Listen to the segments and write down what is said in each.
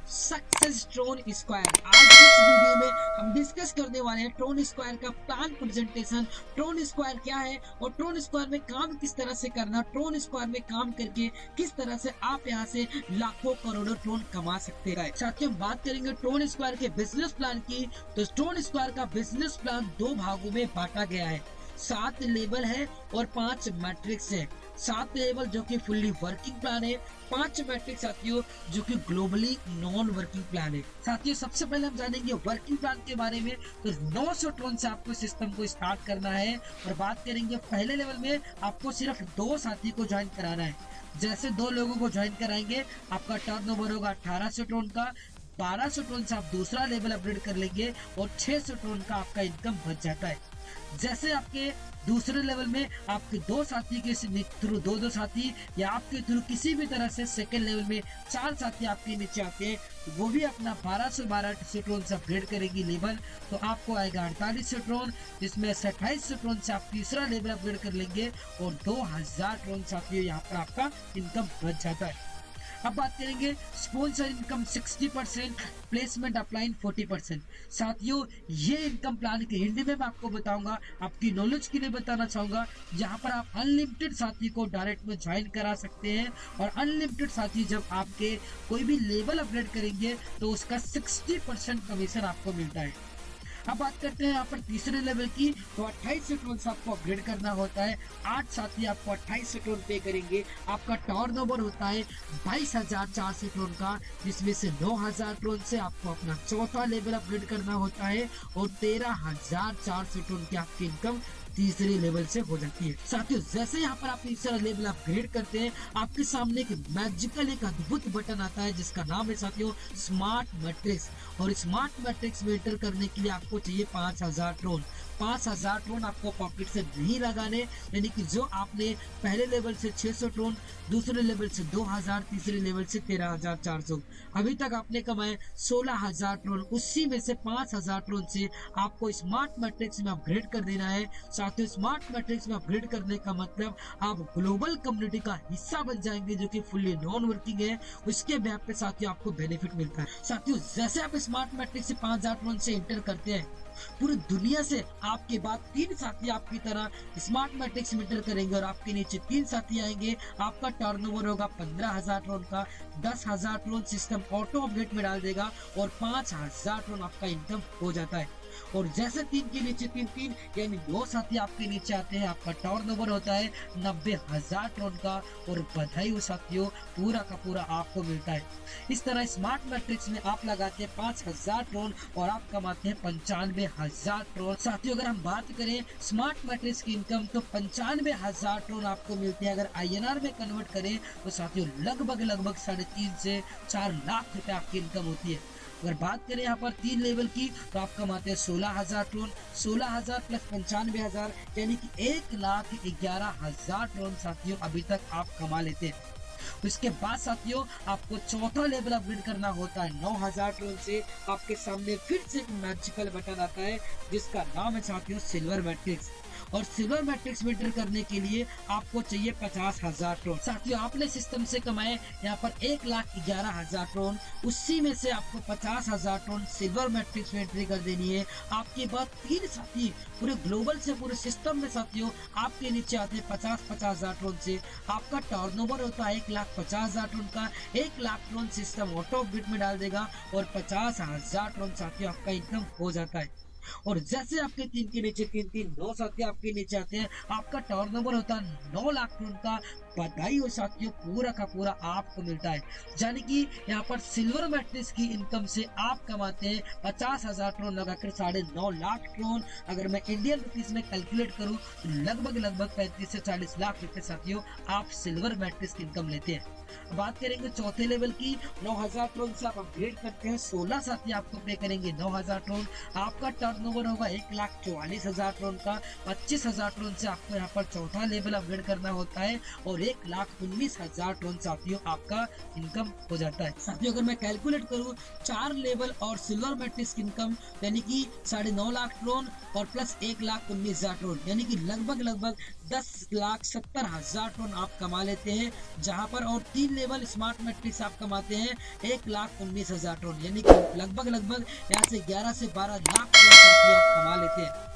Of success ट्रोन square. आज इस video में हम डिस्कस करने वाले हैं ट्रोन स्क्वायर का प्लान प्रेजेंटेशन, ट्रोन स्क्वायर क्या है और ट्रोन स्क्वायर में काम किस तरह से करना, ट्रोन स्क्वायर में काम करके किस तरह से आप यहाँ से लाखों करोड़ों ट्रोन कमा सकते हैं। साथियों, बात करेंगे ट्रोन स्क्वायर के बिजनेस प्लान की, तो ट्रोन स्क्वायर का बिजनेस प्लान 2 भागों में बांटा गया है। 7 लेवल है और 5 मैट्रिक्स है। 7 लेवल जो कि फुल्ली वर्किंग प्लान है, 5 मैट्रिक्स साथियों जो कि ग्लोबली नॉन वर्किंग प्लान है। साथियों, सबसे पहले हम जानेंगे वर्किंग प्लान के बारे में। तो 900 ट्रोन से आपको सिस्टम को स्टार्ट करना है और बात करेंगे पहले लेवल में आपको सिर्फ 2 साथी को ज्वाइन कराना है। जैसे 2 लोगों को ज्वाइन कराएंगे आपका टर्नओवर होगा 1800 ट्रोन का। 1200 ट्रोन से आप दूसरा लेवल अपग्रेड कर लेंगे और 600 ट्रोन का आपका इनकम बच जाता है। जैसे आपके दूसरे लेवल में आपके 2 साथी के थ्रू 2 साथी या आपके थ्रू किसी भी तरह से सेकेंड लेवल में 4 साथी आपके नीचे आते हैं, तो वो भी अपना 1200 ट्रोन से अपग्रेड करेंगी लेवल, तो आपको आएगा 4800 ट्रोन, जिसमें 2800 ट्रोन से आप तीसरा लेवल अपग्रेड कर लेंगे और 2000 ट्रोन साथियों यहाँ पर आपका इनकम बच जाता है। अब बात करेंगे स्पॉन्सर इनकम 60%, प्लेसमेंट अपलाइन 40%। साथियों, ये इनकम प्लान की हिंदी में मैं आपको बताऊंगा, आपकी नॉलेज के लिए बताना चाहूंगा, जहां पर आप अनलिमिटेड साथी को डायरेक्ट में ज्वाइन करा सकते हैं और अनलिमिटेड साथी जब आपके कोई भी लेवल अपग्रेड करेंगे तो उसका 60% कमीशन आपको मिलता है। अब बात करते हैं यहाँ पर तीसरे लेवल की, तो 2800 ट्रोन से आपको अपग्रेड करना होता है। 8 साथी आपको 2800 ट्रोन पे करेंगे। आपका टर्नओवर होता है 22,400 ट्रोन का, जिसमें से 9,000 ट्रोन से आपको अपना चौथा लेवल अपग्रेड करना होता है और 13,400 ट्रोन की आपकी इनकम तीसरे लेवल से हो जाती है। साथियों, जैसे यहाँ पर आप तीसरा लेवल अपग्रेड करते हैं, आपके सामने एक मैजिकल एक अद्भुत बटन आता है जिसका नाम है साथियों स्मार्ट मैट्रिक्स। और स्मार्ट मैट्रिक्स में एंटर करने के लिए आपको चाहिए 5,000 ट्रोन। 5,000 ट्रोन आपको पॉकेट से नहीं लगाने, यानी कि जो आपने पहले लेवल से 600 ट्रोन, दूसरे लेवल से 2,000, तीसरे लेवल से 13,400, अभी तक आपने कमाए 16,000 ट्रोन, उसी में से 5,000 ट्रोन से आपको स्मार्ट मैट्रिक्स में अपग्रेड कर देना है। साथियों, स्मार्ट मैट्रिक्स में अपग्रेड करने का मतलब आप ग्लोबल कम्युनिटी का हिस्सा बन जाएंगे जो कि फुल्ली नॉन वर्किंग है। उसके बेस पे साथियों आपको बेनिफिट मिलता है। साथियों, जैसे आप स्मार्ट मैट्रिक्स से 5,000 ट्रोन से एंटर करते हैं, पूरी दुनिया से आपके बाद 3 साथी आपकी तरह स्मार्ट मैट्रिक्स में एंटर करेंगे और आपके नीचे 3 साथी आएंगे। आपका टर्नओवर होगा 15,000 ट्रोन का। 10,000 ट्रोन सिस्टम ऑटो अपडेट में डाल देगा और 5,000 ट्रोन आपका इनकम हो जाता है। और जैसे 3 के नीचे 3 यानी 2 साथी आपके नीचे आते हैं, आपका टर्नओवर होता है 90,000 ट्रोन का और बधाई हो साथियों, पूरा का पूरा आपको मिलता है। इस तरह स्मार्ट मैट्रिक्स में आप लगाते हैं 5,000 ट्रोन और आप कमाते हैं 95,000 ट्रोन। साथियों, अगर हम बात करें स्मार्ट मैट्रिक्स की इनकम, तो 95,000 ट्रोन आपको मिलते हैं। अगर INR में कन्वर्ट करें तो साथियों लगभग 3.5 से 4 लाख रुपए आपकी इनकम होती है। अगर बात करें यहाँ पर 3 लेवल की, तो आप कमाते हैं 16,000 ट्रोन। 16,000 प्लस 95,000 यानी कि 1,11,000 ट्रोन साथियों अभी तक आप कमा लेते हैं। उसके बाद साथियों आपको चौथा लेवल अपग्रेड करना होता है 9,000 ट्रोन से। आपके सामने फिर से एक मैजिकल बटन आता है जिसका नाम है साथियों सिल्वर मैट्रिक्स। और सिल्वर मैट्रिक्स में एंटर करने के लिए आपको चाहिए 50,000 ट्रोन। साथियों, आपने सिस्टम से कमाए यहाँ पर 1,11,000 ट्रोन, उसी में से आपको 50,000 ट्रोन सिल्वर मैट्रिक्स में एंट्री कर देनी है। आपके बाद 3 साथी पूरे ग्लोबल से पूरे सिस्टम में साथियों आपके नीचे आते हैं 50,000 ट्रोन से। आपका टर्नओवर होता है 1,50,000 ट्रोन का। 1,00,000 ट्रोन सिस्टम ऑटो अपडेट में डाल देगा और 50,000 ट्रोन साथियों आपका इनकम हो जाता है। और जैसे आपके 3 के नीचे 9 साथी आपके नीचे आते हैं, आपका टर्नओवर होता है 9 लाख ट्रोन का। बधाई हो साथियों, पूरा का पूरा आपको मिलता है। यानी कि यहाँ पर सिल्वर मैट्रिक्स की इनकम से आप कमाते हैं 50,000 ट्रोन लगाकर 9.5 लाख ट्रोन। अगर मैं इंडियन रुपीस में कैलकुलेट करूं तो लगभग 35 से 40 लाख रुपए साथियों आप सिल्वर मैट्रिक्स की इनकम लेते हैं। बात करेंगे चौथे लेवल की, 9,000 ट्रोन से आप अपग्रेड करते हैं। 16 साथी आपको पे करेंगे 9,000 ट्रोन। आपका टर्नओवर होगा 1,44,000 ट्रोन का। 25,000 ट्रोन से आपको यहाँ पर चौथा लेवल अपग्रेड करना होता है और 1,19,000 ट्रोन साथियों आपका इनकम हो जाता है। साथियों अगर मैं कैलकुलेट करूँ 4 लेवल और सिल्वर मैट्रिक्स इनकम यानी कि 9.5 लाख ट्रोन और प्लस 1,19,000 ट्रोन यानी कि लगभग 10,70,000 ट्रोन आप कमा लेते हैं, जहां पर और 3 लेवल स्मार्ट मैट्रिक्स आप कमाते हैं 1,19,000 ट्रोन यानी कि लगभग यहाँ से 11 से 12 लाख ट्रोन आप कमा लेते हैं।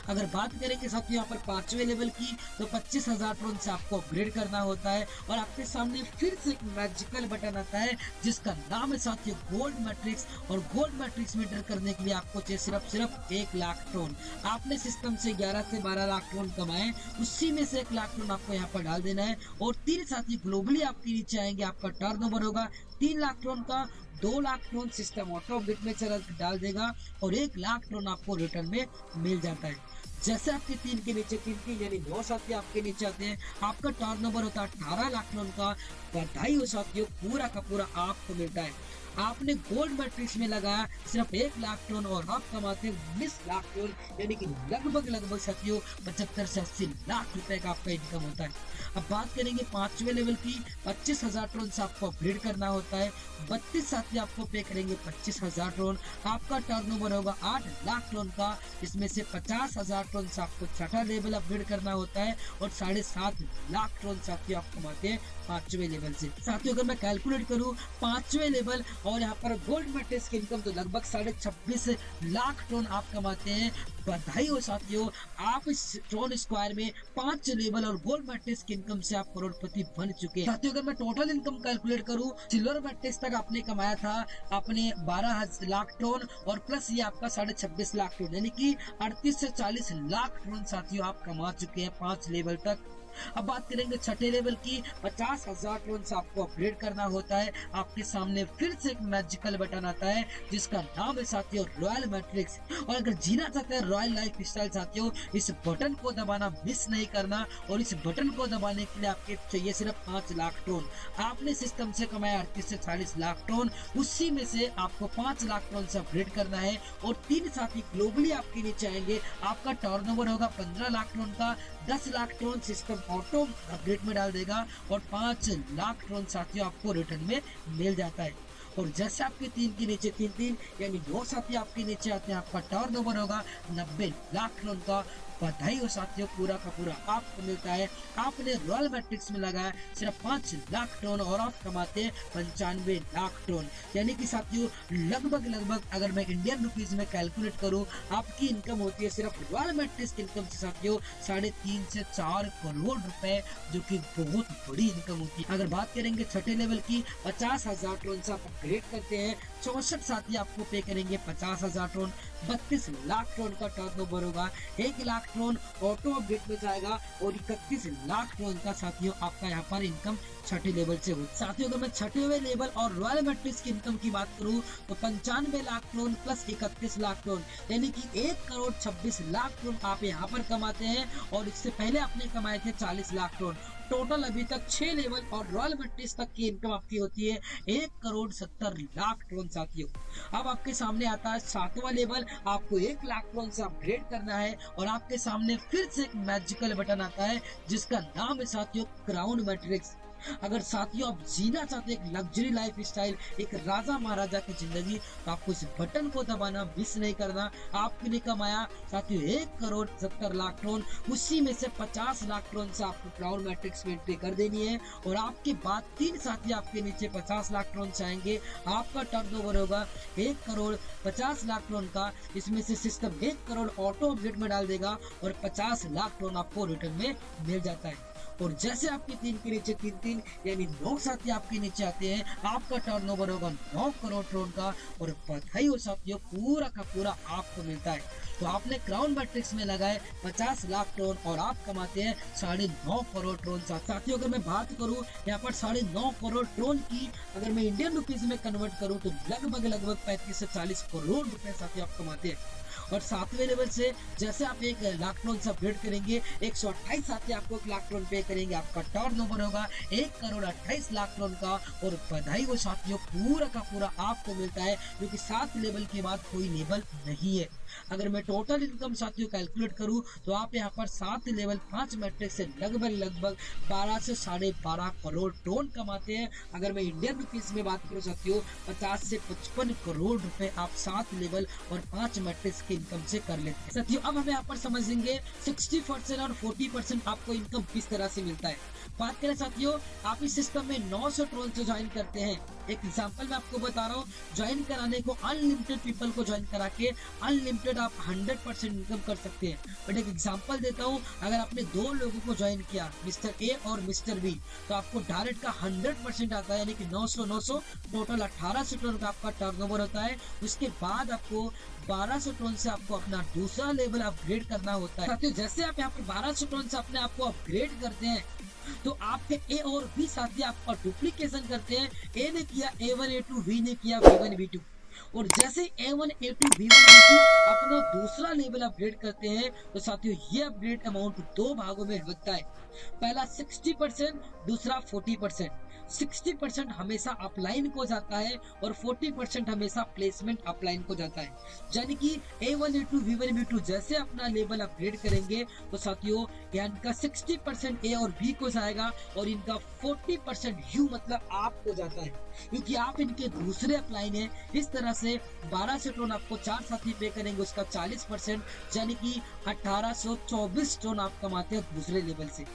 अगर बात करेंगे साथियों यहाँ पर 5वें लेवल की तो 25,000 ट्रोन से आपको अपग्रेड करना होता है और आपके सामने फिर से एक मैजिकल बटन आता है जिसका नाम है साथियों गोल्ड मैट्रिक्स। और गोल्ड मैट्रिक्स में एंटर करने के लिए आपको चाहिए सिर्फ 1 लाख ट्रोन। आपने सिस्टम से 11 से 12 लाख ट्रोन कमाए, उसी में से 1 लाख ट्रोन आपको यहाँ पर डाल देना है और 3 साथी ग्लोबली आपके नीचे आएंगे। आपका टर्नओवर होगा 3 लाख ट्रोन का, 2 lakh Tron system auto update में चला डाल देगा और 1 लाख ट्रोन आपको रिटर्न में मिल जाता है। जैसे आपके 3 के नीचे 3 यानी 9 साथी आपके नीचे आते हैं, आपका टर्नओवर होता है 18 लाख ट्रोन का। बधाई हो साथियों, पूरा का पूरा आपको मिलता है। आपने गोल्ड मैट्रिक्स में लगाया सिर्फ 1 लाख ट्रोन और आप कमाते हैं 19 लाख ट्रोन यानी कि लगभग साथियों 75 से 80 लाख रुपए का आपका इनकम होता है। अब बात करेंगे 5वें लेवल की। 25,000 ट्रोन से आपको अपग्रेड करना होता है। 32 साथी आपको पे करेंगे 25,000 ट्रोन। आपका टर्नओवर होगा 8 लाख ट्रोन का, इसमें से 50,000 ट्रोन से आपको छठा लेवल अपग्रेड करना होता है और 7.5 लाख ट्रोन साथियों आप कमाते हैं 5वें लेवल से। साथियों अगर मैं कैलकुलेट करूं 5वें लेवल और यहाँ पर गोल्ड मैट्रिक्स की इनकम तो लगभग 26.5 लाख ट्रोन आप कमाते हैं। बधाई हो साथियों, आप इस ट्रोन स्क्वायर में 5 लेवल और गोल्ड मैट्रिक्स की इनकम से आप करोड़पति बन चुके हैं। साथियों अगर मैं टोटल इनकम कैलकुलेट करूं सिल्वर मैट्रिक्स तक आपने कमाया था आपने 12 लाख ट्रोन और प्लस ये आपका 26.5 लाख ट्रोन यानी कि 38 से 40 लाख ट्रोन साथियों आप कमा चुके हैं 5 लेवल तक। अब बात करेंगे छठे लेवल की। 50,000 ट्रोन से आपको अपग्रेड करना होता है। आपके सामने फिर से एक मैजिकल बटन आता है जिसका नाम है साथियों रॉयल मैट्रिक्स। और अगर जीना चाहते हैं रॉयल लाइफ स्टाइल साथियों, इस बटन को दबाना मिस नहीं करना और इस बटन को दबाने के लिए आपके चाहिए सिर्फ 5 लाख ट्रोन। आपने सिस्टम से कमाया 38 से 40 लाख ट्रोन, उसी में से आपको 5 लाख ट्रोन से अपग्रेड करना है और 3 साथी ग्लोबली आपके नीचे आएंगे। आपका टर्नओवर होगा 15 लाख ट्रोन का। 10 lakh Tron system auto update में डाल देगा और 5 लाख ट्रोन साथियों आपको रिटर्न में मिल जाता है। और जैसे आपके 3 के नीचे 3 यानी 9 साथी आपके नीचे आते हैं, आपका टर्नओवर होगा 90 लाख ट्रोन का। बधाई हो साथियों, पूरा का पूरा आपको मिलता है। आपने रॉयल मैट्रिक्स में लगाया सिर्फ 5 लाख ट्रोन और आप कमाते हैं 95 लाख ट्रोन यानी कि साथियों लगभग अगर मैं इंडियन रुपीज में कैलकुलेट करूं आपकी इनकम होती है सिर्फ रॉयल मैट्रिक्स की इनकम से साथियों 3.5 से 4 करोड़ रुपए, जो कि बहुत बड़ी इनकम होती है। अगर बात करेंगे छठे लेवल की 50,000 ट्रोन से आप अपग्रेड करते हैं। 64 साथी आपको पे करेंगे 50,000 ट्रोन। 32 लाख ट्रोन का टर्नओवर होगा। 1 लाख ट्रोन ऑटो अपडेट में जाएगा और 31 लाख ट्रोन का साथियों आपका यहाँ पर इनकम छठे लेवल से हो। साथियों अगर मैं छठे लेवल और रॉयल मैट्रिक्स की इनकम की बात करूं तो 95 lakh Tron plus 31 lakh Tron यानी कि 1 करोड़ 26 लाख ट्रोन आप यहाँ पर कमाते हैं और इससे पहले आपने कमाए थे 40 लाख ट्रोन। टोटल अभी तक 6 लेवल और रॉयल मैट्रिक्स तक की इनकम आपकी होती है 1 करोड़ 70 लाख ट्रोन साथियों। अब आपके सामने आता है 7वां लेवल। आपको 1 लाख ट्रोन से अपग्रेड करना है और आपके सामने फिर से एक मैजिकल बटन आता है जिसका नाम है साथियों क्राउन मैट्रिक्स। अगर साथियों आप जीना चाहते हैं एक लग्जरी लाइफ स्टाइल, एक राजा महाराजा की जिंदगी, तो आपको इस बटन को दबाना मिस नहीं करना। आपके लिए कमाया साथियों 1 करोड़ 70 लाख ट्रोन, उसी में से 50 लाख ट्रोन से आपको क्राउन मैट्रिक्स में एंट्री कर देनी है और आपके बाद 3 साथी आपके नीचे 50 लाख ट्रोन से आएंगे। आपका टर्नओवर होगा 1 करोड़ 50 लाख ट्रोन का, इसमें से सिस्टम 1 करोड़ ऑटो अपडेट में डाल देगा और 50 लाख ट्रोन आपको रिटर्न में मिल जाता है। और जैसे आपके 3 के नीचे 3 यानी 9 साथी आपके नीचे आते हैं, आपका टर्नओवर होगा 9 करोड़ ट्रोन का और बधाई हो साथियों, पूरा का पूरा आपको मिलता है। तो आपने क्राउन मैट्रिक्स में लगाए 50 लाख ट्रोन और आप कमाते हैं 9.5 करोड़ ट्रोन। साथियों अगर मैं बात करूं यहाँ पर 9.5 करोड़ ट्रोन की अगर मैं इंडियन रुपीज में कन्वर्ट करूं तो लगभग 35 से 40 करोड़ रुपए साथियों आप कमाते हैं। और 7वें लेवल से जैसे आप 1 लाख ट्रोन से अपग्रेड करेंगे 128 साथी आपको 1 लाख ट्रोन पे करेंगे। आपका टर्नओवर होगा 1 करोड़ 28 लाख ट्रोन का और बधाई हो साथियों, पूरा का पूरा आपको मिलता है क्योंकि 7 लेवल के बाद कोई लेवल नहीं है। अगर मैं टोटल इनकम साथियों कैलकुलेट करूं तो आप यहाँ पर 7 लेवल 5 मैट्रिक से लगभग 12 से 12.5 करोड़ टोन कमाते हैं। अगर मैं इंडियन रुपीस में बात करूं साथियों 50 से 55 करोड़ रुपए आप 7 लेवल और 5 मैट्रिक्स के इनकम से कर लेते हैं साथियों। अब हमें यहाँ पर समझेंगे 60% और 40% आपको इनकम किस तरह से मिलता है। बात करें साथियों, आप इस सिस्टम में 900 ट्रोन से ज्वाइन करते हैं। एक एग्जांपल मैं आपको बता रहा हूँ, ज्वाइन कराने को अनलिमिटेड पीपल को ज्वाइन करा के अनलिमिटेड आप 100% इनकम कर सकते हैं। बट एक एग्जांपल देता हूँ, अगर आपने 2 लोगों को ज्वाइन किया, मिस्टर ए और मिस्टर बी, तो आपको डायरेक्ट का 100% आता है, यानी कि 900 टोटल 1800 ट्रोन का आपका टर्नओवर होता है। उसके बाद आपको 1200 ट्रोन से आपको अपना दूसरा लेवल अपग्रेड करना होता है साथियों। जैसे आप यहाँ पर 1200 ट्रोन से अपने आप को अपग्रेड करते हैं तो आपके ए और बी साथी आपका डुप्लीकेशन करते हैं। ए ने किया A1 A2, बी ने किया B1 B2, और जैसे A1 A2 B1 B2 अपना दूसरा लेवल अपग्रेड करते हैं तो साथियों ये अपग्रेड अमाउंट 2 भागों में बनता है। पहला 60%, दूसरा 40%। 60% हमेशा अपलाइन को जाता है और 40% हमेशा प्लेसमेंट अपलाइन को जाता है। यानी कि A1 A2 B1 B2 जैसे अपना लेवल अपग्रेड करेंगे तो साथियों इनका 60% ए और बी को जाएगा और इनका 40% यू मतलब आप को जाता है, क्योंकि आप इनके दूसरे अपलाइन है। इस तरह से 1200 टोन आपको 4 साथी पे करेंगे, उसका 40%, यानी कि 1824 टोन आप कमाते हैं दूसरे लेवल से।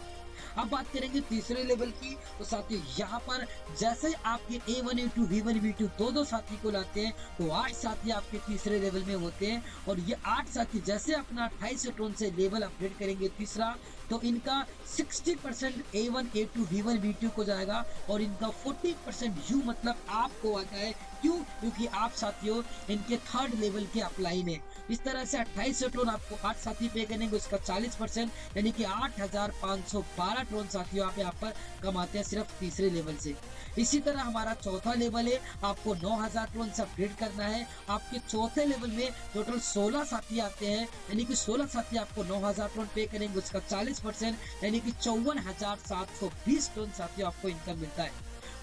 अब बात करेंगे तीसरे लेवल की, तो साथियों यहाँ पर जैसे आपके A1 A2 B1 B2 दो साथी को लाते हैं तो 8 साथी आपके तीसरे लेवल में होते हैं, और ये 8 साथी जैसे अपना 28 टोन से लेवल अपग्रेड करेंगे तीसरा, तो इनका 60% A1 A2 B1 B2 को जाएगा और इनका 40% यू मतलब आपको आता है। क्यों? क्योंकि आप साथियों इनके थर्ड लेवल के अपलाइन है। इस तरह से 28 टोन आपको 8 साथी पे करेंगे, उसका 40%, यानी कि 8512 टोन साथियों आप यहाँ पर कमाते हैं सिर्फ तीसरे लेवल से। इसी तरह हमारा चौथा लेवल है, आपको 9000 टोन से अपग्रेड करना है। आपके चौथे लेवल में टोटल 16 साथी आते हैं, यानी कि 16 साथी आपको 9000 टोन पे करेंगे, उसका 40%, यानी कि 54720 टोन साथियों आपको इनकम मिलता है।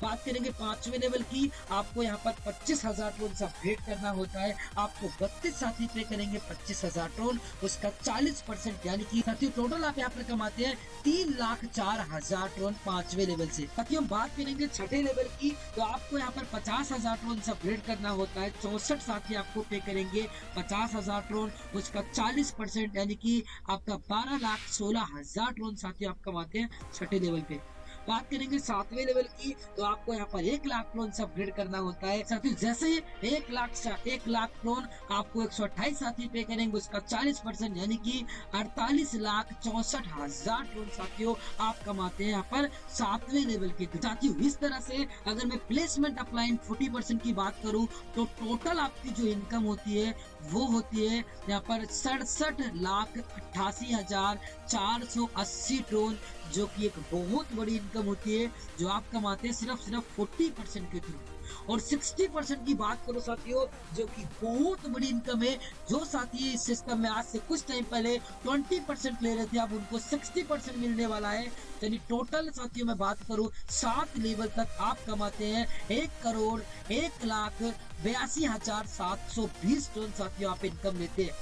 बात करेंगे 5वें लेवल की, आपको यहाँ पर 25000 टोन से अपग्रेड करना होता है। आपको 32 साथी पे करेंगे 25000 टोन, उसका 40%, यानी कि साथियों टोटल आप यहाँ पर कमाते हैं 3,04,000 टोन 5वें लेवल से। साथियों बात करेंगे 6ठे लेवल की, तो आपको यहाँ पर 50,000 टोन से अपग्रेड करना होता है। 64 साथी आपको पे करेंगे 50,000 टोन, उसका 40%, यानी कि आपका 12,16,000 टोन साथी आप कमाते हैं 6ठे लेवल पे। बात करेंगे 7वें लेवल की, तो आपको यहाँ पर 1 लाख टोन से अपग्रेड करना होता है साथियों। जैसे 1 लाख टोन आपको 128 साथी पे करेंगे, उसका 40%, यानी कि 48,64,000 टोन साथियों आप कमाते हैं यहाँ पर 7वें लेवल के। साथियों इस तरह से अगर मैं प्लेसमेंट अपलाइन 40% की बात करूँ तो टोटल आपकी जो इनकम होती है वो होती है यहाँ पर 67,88,480 टोन, जो कि एक बहुत बड़ी इनकम होती है जो आप कमाते हैं सिर्फ 40% के थ्रू। और 60% की बात करो साथियों, जो कि बहुत बड़ी इनकम है। जो साथी इस सिस्टम में आज से कुछ टाइम पहले 20% ले रहे थे, अब उनको 60% मिलने वाला है। यानी टोटल साथियों में बात करूं 7 लेवल तक आप कमाते हैं 1,01,82,720 टोन साथियों आप इनकम लेते हैं।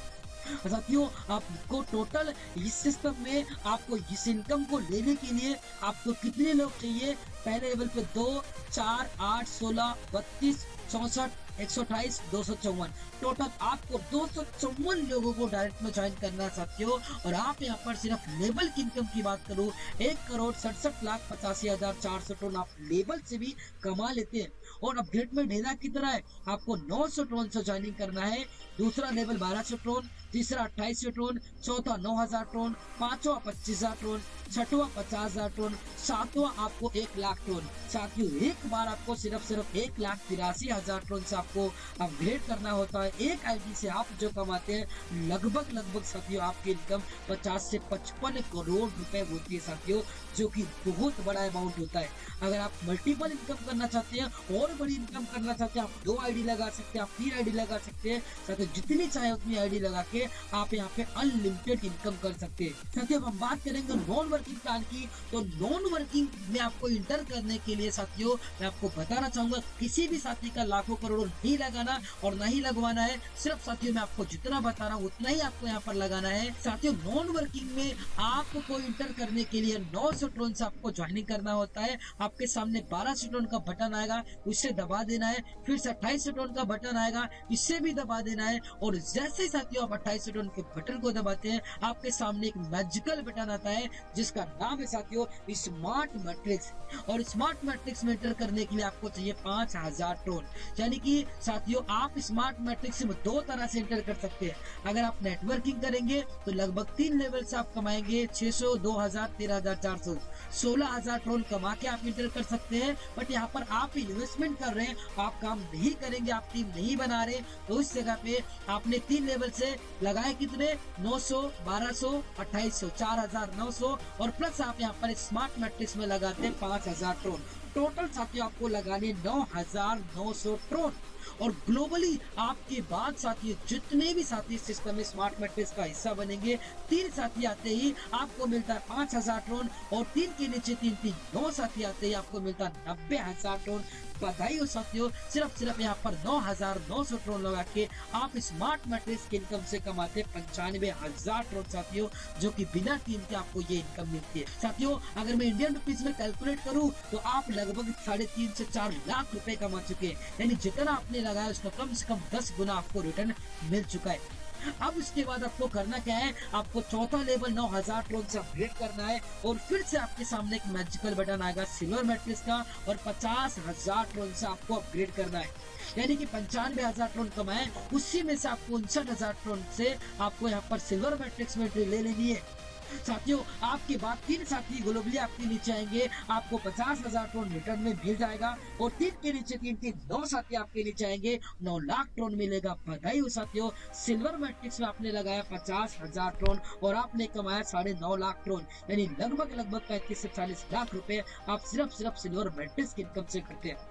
साथियों आपको टोटल इस सिस्टम में आपको इस इनकम को लेने के लिए आपको कितने लोग चाहिए? पहले लेवल पे 2, 4, 8, 16, 32, 64, 128, 254, टोटल आपको 254 लोगों को डायरेक्ट में ज्वाइन करना है साथियों। और आप यहाँ पर सिर्फ लेवल की इनकम की बात करूँ 1,67,85,400 टोन आप लेवल से भी कमा लेते हैं। और अपग्रेड में ढेला की तरह है, आपको 900 टोन से ज्वाइनिंग करना है। दूसरा लेवल 1200 टोन, तीसरा 2800 टोन, चौथा 9000 टोन, पांचवा 25,000 टोन, छठवा 50,000 टोन, सातवां आपको 1 लाख टोन। साथियों एक बार आपको सिर्फ 1,83,000 टोन से आपको अपग्रेड करना होता है। एक आईडी से आप जो कमाते हैं लगभग साथियों आपकी इनकम 50 से 55 करोड़ रुपए होती है साथियों, जो कि बहुत बड़ा अमाउंट होता है। अगर आप मल्टीपल इनकम करना चाहते हैं और बड़ी इनकम करना चाहते हैं, आप 2 आईडी लगा सकते हैं, आप 3 आईडी लगा सकते हैं साथियों। जितनी चाहे उतनी आईडी लगा के के आप यहाँ पे अनलिमिटेड इनकम कर सकते हैं। साथियों हम बात करेंगे नॉन वर्किंग प्लान की, तो नॉन वर्किंग में आपको इंटर करने के लिए साथियों मैं आपको बताना चाहूंगा किसी भी साथी का लाखों करोड़ों नहीं लगाना और नहीं लगवाना है। सिर्फ साथियों मैं आपको जितना बता रहा हूँ उतना ही आपको यहाँ पर लगाना है। साथियों नॉन वर्किंग में आपको इंटर करने के लिए 900 ट्रोन से आपको ज्वाइनिंग करना होता है। आपके सामने 1200 ट्रोन का बटन आएगा, उससे दबा देना है। फिर से 2800 ट्रोन का बटन आएगा, इससे भी दबा देना है। और जैसे ही साथियों आप 2800 ट्रोन के बटन को दबाते हैं आपके सामने एक मैजिकल बटन आता है जिसका नाम है साथियों स्मार्ट मैट्रिक्स। और स्मार्ट मैट्रिक्स में एंटर करने के लिए आपको चाहिए 5000 ट्रोन। यानी कि साथियों आप स्मार्ट मैट्रिक्स में दो तरह से एंटर कर सकते हैं। अगर आप नेटवर्किंग करेंगे तो लगभग 3 लेवल से आप कमाएंगे 600, 2000, 13400, 16000 ट्रोन कमा के आप इंटर कर सकते हैं। बट यहाँ पर आप इन्वेस्टमेंट कर रहे हैं, आप काम नहीं करेंगे, आप टीम नहीं बना रहे, तो इस जगह पे आपने 3 लेवल से लगाए कितने 900, 1200, 2800, 4900 और प्लस आप यहाँ पर स्मार्ट मैट्रिक्स में लगाते हैं 5000 ट्रोन। टोटल साथियों आपको लगाने 9900 ट्रोन। और ग्लोबली आपके बाद साथी जितने भी साथी सिस्टम में स्मार्ट मैट्रिक्स का हिस्सा बनेंगे 3 साथी आते ही आपको मिलता है 5000 ट्रोन और 3 के नीचे 3 9 साथी आते ही आपको मिलता है 90000 ट्रोन। बधाई हो साथियों, सिर्फ यहाँ पर 9900 ट्रोन लगा के आप स्मार्ट मैट्रिक्स की इनकम से कमाते 95000 ट्रोन साथियों, जो कि बिना टीम के आपको ये इनकम मिलती है। साथियों अगर मैं इंडियन रुपीज में कैलकुलेट करूं तो आप लगभग 3.5 से 4 लाख रुपए कमा चुके हैं। यानी जितना आपने लगाया उसका कम से कम 10 गुना आपको रिटर्न मिल चुका है। अब इसके बाद आपको करना क्या है, आपको चौथा लेवल 9000 ट्रोन से अपग्रेड करना है और फिर से आपके सामने एक मैजिकल बटन आएगा सिल्वर मैट्रिक्स का और 50000 ट्रोन से आपको अपग्रेड करना है। यानी कि 95000 ट्रोन कमाए, उसी में से आपको 59000 ट्रोन से आपको यहाँ पर सिल्वर मैट्रिक्स में ले लेनी है। साथियों आपके बाद 3 साथी ग्लोबली आपके नीचे आएंगे, आपको 50000 ट्रोन रिटर्न में मिल जाएगा और 3 के नीचे 3 9 साथी आपके नीचे आएंगे, 9 लाख ट्रोन मिलेगा। बधाई हो साथियों, सिल्वर मैट्रिक्स में आपने लगाया 50000 ट्रोन और आपने कमाया 9.5 लाख ट्रोन, यानी लगभग 35 से 40 लाख रुपए आप सिर्फ सिल्वर मैट्रिक्स की इनकम से करते हैं।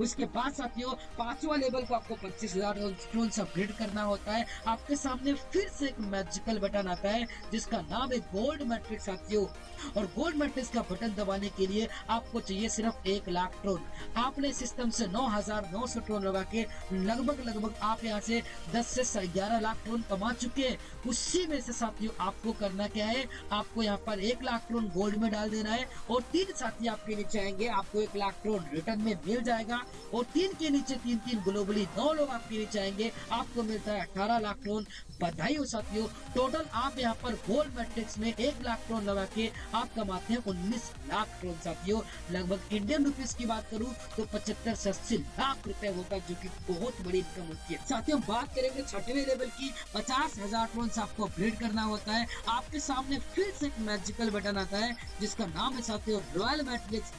उसके बाद साथियों 5वां लेवल को आपको 25000 ट्रोन से अपग्रेड करना होता है। आपके सामने फिर से एक मैजिकल बटन आता है जिसका नाम है गोल्ड मैट्रिक्स साथियों। और गोल्ड मैट्रिक्स का बटन दबाने के लिए आपको चाहिए सिर्फ 1 लाख ट्रोन। आपने सिस्टम से 9900 ट्रोन लगा के लगभग आप यहाँ से 10 से 11 लाख ट्रोन कमा चुके हैं। उसी में से साथियों आपको करना क्या है, आपको यहाँ पर 1 लाख ट्रोन गोल्ड में डाल देना है और 3 साथी आपके नीचे आएंगे, आपको 1 लाख ट्रोन रिटर्न में मिल जाएगा। और 3 के नीचे 3 ग्लोबली 9 लोग आपके नीचे आएंगे, आपको मिलता है 18 लाख ट्रोन। बधाई हो साथियों, टोटल आप यहाँ पर गोल्ड मैट्रिक्स में 1 लाख ट्रोन लगा के आप कमाते हैं 19 लाख ट्रोन साथियों। लगभग इंडियन रुपीस की बात करूं तो 75 से 80 लाख रुपए होता है, जो कि बहुत बड़ी इनकम होती है। साथियों बात करेंगे 6वें लेवल की, 50000 ट्रोन से आपको अपग्रेड करना होता है। आपके सामने फिर से एक मैजिकल बटन आता है जिसका नाम है साथियों रॉयल मैट्रिक्स।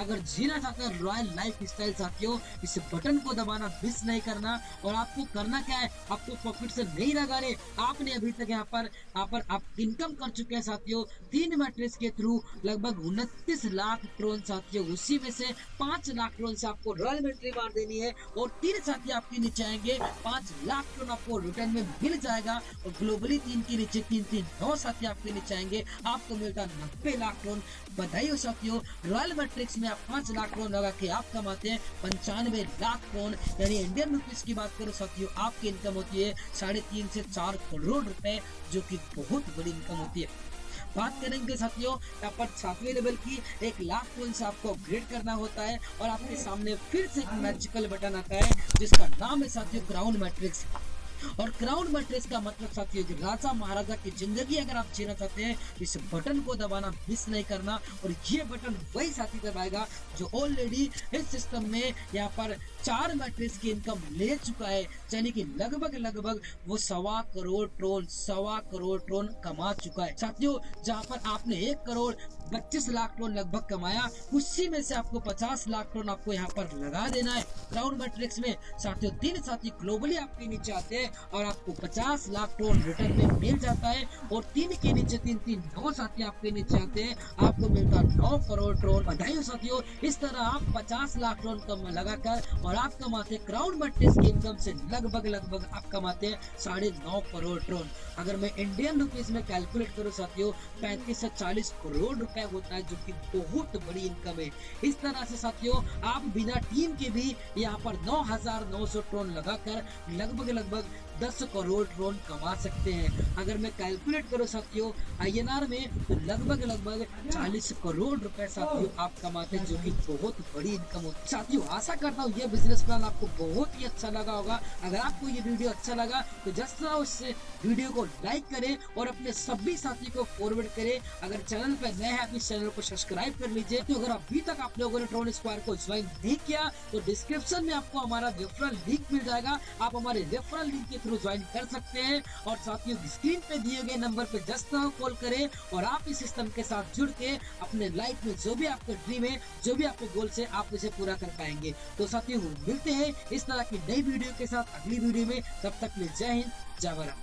अगर जीना चाहते हैं रॉयल लाइफ स्टाइल साथियों, इस बटन को दबाना मिस नहीं करना। और आपको करना क्या है, आपको पॉकेट से नहीं लगाने, आपने अभी तक यहाँ पर आप इनकम कर चुके हैं साथियों 3 मैट्रिक्स के थ्रू लगभग 29 लाख ट्रोन साथियों। उसी में से 5 लाख ट्रोन से आपको रॉयल मैट्रिक मार देनी है और 3 साथी आपके नीचे आएंगे, 5 लाख ट्रोन आपको रिटर्न में मिल जाएगा। और ग्लोबली 3 के नीचे 3 9 साथी आपके नीचे आएंगे, आपको मिलता 90 लाख ट्रोन। बधाई हो साथियों, रॉयल मैट्रिक्स में आप 5 लाख ट्रोन लगा के आप कमाते हैं 95 लाख ट्रोन। यानी इंडियन रुपीस की बात करो साथियों, आपकी इनकम होती है 3.5 से 4 करोड़ रुपए, जो कि बहुत बड़ी इनकम होती है। बात करेंगे साथियों यहाँ पर 7वें लेवल की, 1 लाख ट्रोन से आपको अपग्रेड करना होता है और आपके सामने फिर से एक मैजिकल बटन आता है जिसका नाम है साथियों क्राउन मैट्रिक्स। और क्राउन मैट्रिक्स का मतलब साथियों कि राजा महाराजा की जिंदगी अगर आप जीना चाहते हैं, इस बटन को दबाना मिस नहीं करना। और ये बटन वही साथी दबाएगा जो ऑलरेडी इस सिस्टम में यहाँ पर 4 मैट्रिक्स की इनकम ले चुका है, यानी कि लगभग वो 1.25 करोड़ ट्रोन कमा चुका है साथियों। जहाँ पर आपने 1 करोड़ 25 लाख टोन लगभग कमाया, उसी में से आपको 50 लाख टोन आपको यहाँ पर लगा देना है क्राउन मैट्रिक्स में। साथियों 3 साथी ग्लोबली आपके नीचे आते हैं और आपको 50 लाख टोन रिटर्न में मिल जाता है, और 3 के नीचे 9 साथी आपके नीचे आते हैं, आपको मिलता है 9 करोड़ टोन। बधाई हो साथियों, इस तरह आप 50 लाख टोन कम लगाकर और आप कमाते क्राउन मैट्रिक्स की इनकम से लगभग आप कमाते हैं 9.5 करोड़ टोन। अगर मैं इंडियन रुपीस में कैलकुलेट करूं साथियों, 35 से 40 करोड़ रुपए होता है, जो कि बहुत बड़ी इनकम है। इस तरह से साथियों आप बिना टीम के भी यहाँ पर 9,900 टोन लगाकर लगभग 10 करोड़ टोन कमा सकते हैं। अगर मैं कैलकुलेट करूं साथियों INR में, तो लगभग 40 करोड़ रुपए साथियों आप कमाते हैं, जो कि बहुत बड़ी इनकम होती है। साथियों आशा करता हूँ ये बिजनेस प्लान आपको बहुत ही अच्छा लगा होगा। अगर आपको ये वीडियो अच्छा लगा तो जस्ट ना उस वीडियो को लाइक करें और अपने सभी साथी को फॉरवर्ड करें। अगर चैनल पर नए हैं, इस चैनल को सब्सक्राइब कर लीजिए। तो अगर अभी तक आप लोगों ने ट्रोन स्क्वायर को ज्वाइन नहीं किया तो डिस्क्रिप्शन में आपको हमारा रेफरल लिंक मिल जाएगा, आप हमारे रेफरल लिंक के थ्रू ज्वाइन कर सकते हैं। और साथियों स्क्रीन पे दिए गए नंबर पे जस्ट नाउ कॉल करें और आप इस सिस्टम के साथ जुड़ के अपने लाइफ में जो भी आपका ड्रीम है, जो भी आपके गोल्स है, आप उसे पूरा कर पाएंगे। तो साथियों मिलते हैं इस तरह की नई वीडियो के साथ अगली वीडियो में। तब तक के लिए जय हिंद, जय भारत।